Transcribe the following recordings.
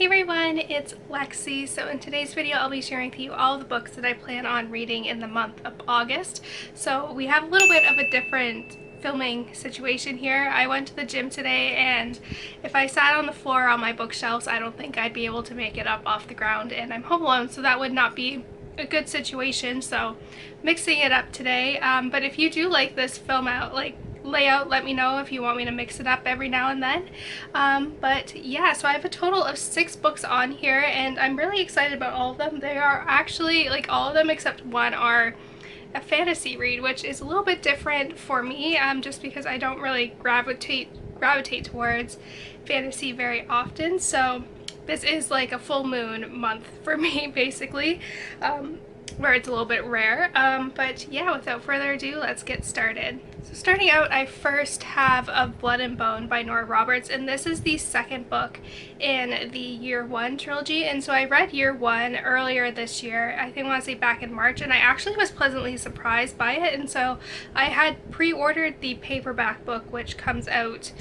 Hey everyone, it's Lexie. So in today's video I'll be sharing with you all the books that I plan on reading in the month of August. So we have a little bit of a different filming situation here. I went to the gym today and if I sat on the floor on my bookshelves I don't think I'd be able to make it up off the ground, and I'm home alone so that would not be a good situation, so mixing it up today. But if you do like this film out layout, let me know if you want me to mix it up every now and then. But yeah, so I have a total of 6 books on here and I'm really excited about all of them. They are actually, like, all of them except one are a fantasy read, which is a little bit different for me, just because I don't really gravitate towards fantasy very often. So this is like a full moon month for me, basically, where it's a little bit rare. But yeah, without further ado, let's get started. So starting out, I first have Of Blood and Bone by Nora Roberts, and this is the second book in the Year One trilogy. And so I read Year One earlier this year, I think I want to say back in March, and I actually was pleasantly surprised by it. And so I had pre-ordered the paperback book, which comes out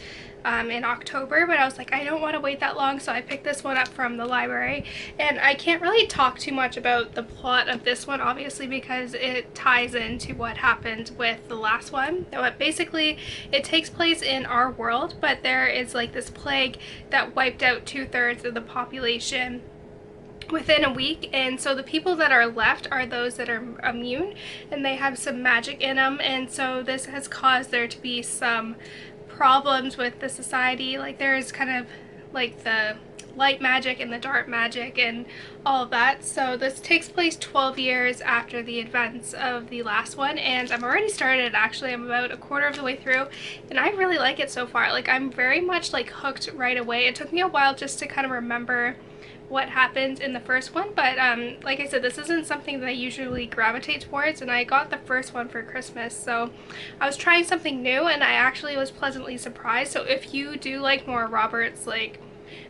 in October, but I was like, I don't want to wait that long, so I picked this one up from the library. And I can't really talk too much about the plot of this one, obviously, because it ties into what happened with the last one. So basically it takes place in our world, but there is like this plague that wiped out 2/3 of the population within a week, and so the people that are left are those that are immune and they have some magic in them. And so this has caused there to be some problems with the society. Like, there's kind of like the light magic and the dark magic and all of that. So this takes place 12 years after the events of the last one, and I'm already started. Actually, I'm about a quarter of the way through and I really like it so far. Like, I'm very much like hooked right away. It took me a while just to kind of remember what happened in the first one, but like I said, this isn't something that I usually gravitate towards, and I got the first one for Christmas, so I was trying something new and I actually was pleasantly surprised. So if you do like more Roberts like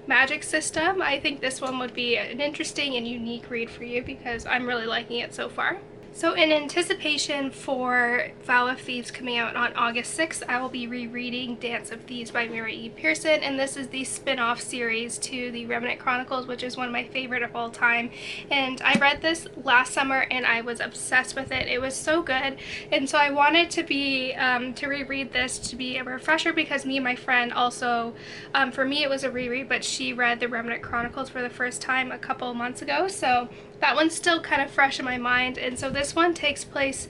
magic system, I think this one would be an interesting and unique read for you, because I'm really liking it so far. So in anticipation for Vow of Thieves coming out on August 6th, I will be rereading Dance of Thieves by Mary Pearson, and this is the spin-off series to the Remnant Chronicles, which is one of my favorite of all time. And I read this last summer and I was obsessed with it. It was so good, and so I wanted to be to reread this to be a refresher, because me and my friend also, for me it was a reread, but she read the Remnant Chronicles for the first time a couple months ago, so that one's still kind of fresh in my mind. And so this one takes place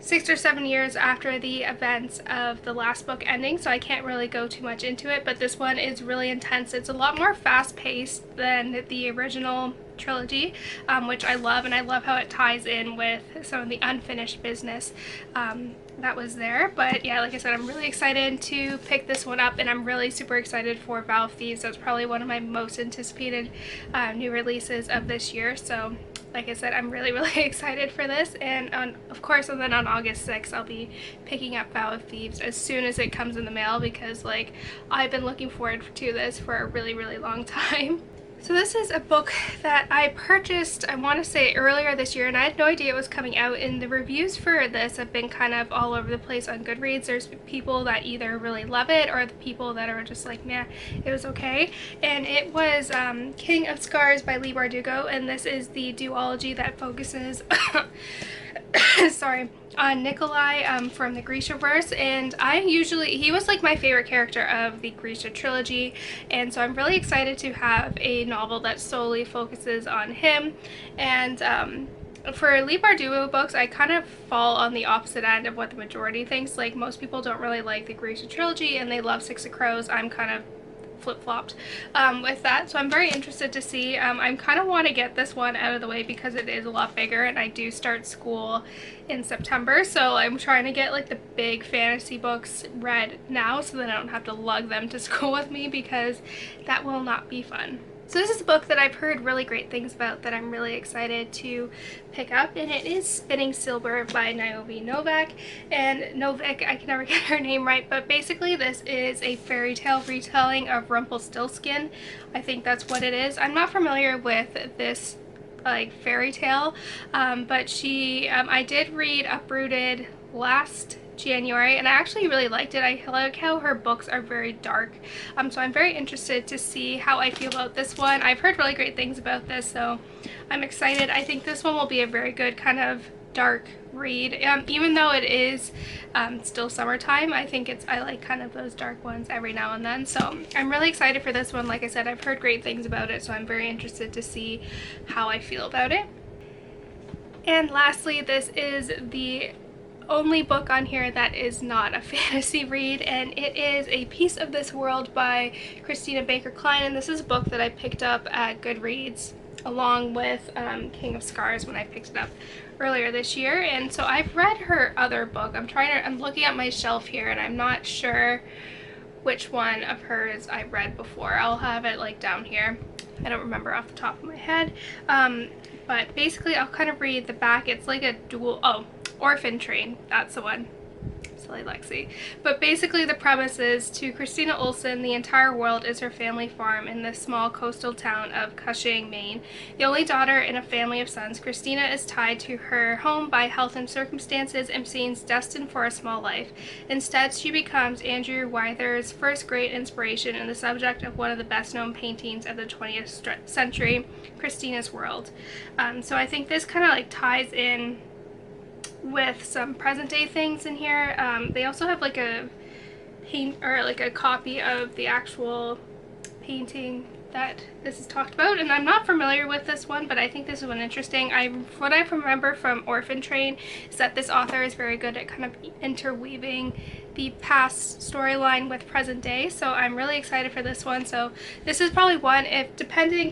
6 or 7 years after the events of the last book ending, so I can't really go too much into it, but this one is really intense. It's a lot more fast-paced than the original trilogy, which I love, and I love how it ties in with some of the unfinished business that was there. But yeah, like I said, I'm really excited to pick this one up, and I'm really super excited for Vow of Thieves. That's probably one of my most anticipated new releases of this year. So like I said, I'm really excited for this. And of course, and then on August 6th I'll be picking up Vow of Thieves as soon as it comes in the mail, because like I've been looking forward to this for a really long time. So this is a book that I purchased, I want to say earlier this year, and I had no idea it was coming out, and the reviews for this have been kind of all over the place on Goodreads. There's people that either really love it or the people that are just like, meh, it was okay. And it was King of Scars by Leigh Bardugo, and this is the duology that focuses sorry, on Nikolai from the Grishaverse. And he was like my favorite character of the Grisha trilogy, and so I'm really excited to have a novel that solely focuses on him. And for Leigh Bardugo books, I kind of fall on the opposite end of what the majority thinks. Like, most people don't really like the Grisha trilogy and they love Six of Crows. I'm kind of flip-flopped with that, so I'm very interested to see. I kind of want to get this one out of the way because it is a lot bigger, and I do start school in September, so I'm trying to get like the big fantasy books read now so that I don't have to lug them to school with me, because that will not be fun. So this is a book that I've heard really great things about that I'm really excited to pick up, and it is Spinning Silver by Naomi Novik. And Novik, I can never get her name right, but basically this is a fairy tale retelling of Rumpelstiltskin. I think that's what it is. I'm not familiar with this like fairy tale, but I did read Uprooted last January, and I actually really liked it. I like how her books are very dark, so I'm very interested to see how I feel about this one. I've heard really great things about this, so I'm excited. I think this one will be a very good kind of dark read, even though it is still summertime. I think I like kind of those dark ones every now and then, so I'm really excited for this one. Like I said, I've heard great things about it, so I'm very interested to see how I feel about it. And lastly, this is the only book on here that is not a fantasy read, and it is A Piece of This World by Christina Baker Kline, and this is a book that I picked up at Goodreads along with King of Scars when I picked it up earlier this year. And so I've read her other book. I'm looking at my shelf here and I'm not sure which one of hers I read before. I'll have it like down here. I don't remember off the top of my head. But basically I'll kind of read the back. It's like a dual, Orphan Train, that's the one. Silly Lexie. But basically the premise is, to Christina Olsen, the entire world is her family farm in the small coastal town of Cushing, Maine. The only daughter in a family of sons, Christina is tied to her home by health and circumstances and seems destined for a small life. Instead, she becomes Andrew Wyther's first great inspiration and the subject of one of the best-known paintings of the 20th century, Christina's World. So I think this kind of like ties in with some present day things in here. They also have like a copy of the actual painting that this is talked about, and I'm not familiar with this one, but I think this is one interesting. What I remember from Orphan Train is that this author is very good at kind of interweaving the past storyline with present day, so I'm really excited for this one. So this is probably one,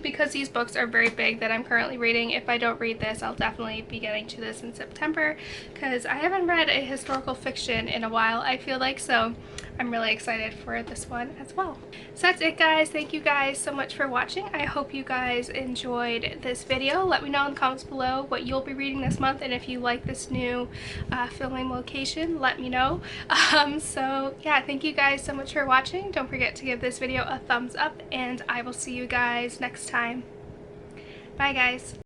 because these books are very big, that I'm currently reading. If I don't read this, I'll definitely be getting to this in September, because I haven't read a historical fiction in a while, I feel like, so I'm really excited for this one as well. So that's it, guys. Thank you guys so much for watching. I hope you guys enjoyed this video. Let me know in the comments below what you'll be reading this month, and if you like this new filming location, let me know. So yeah, thank you guys so much for watching. Don't forget to give this video a thumbs up, and I will see you guys next time. Bye, guys.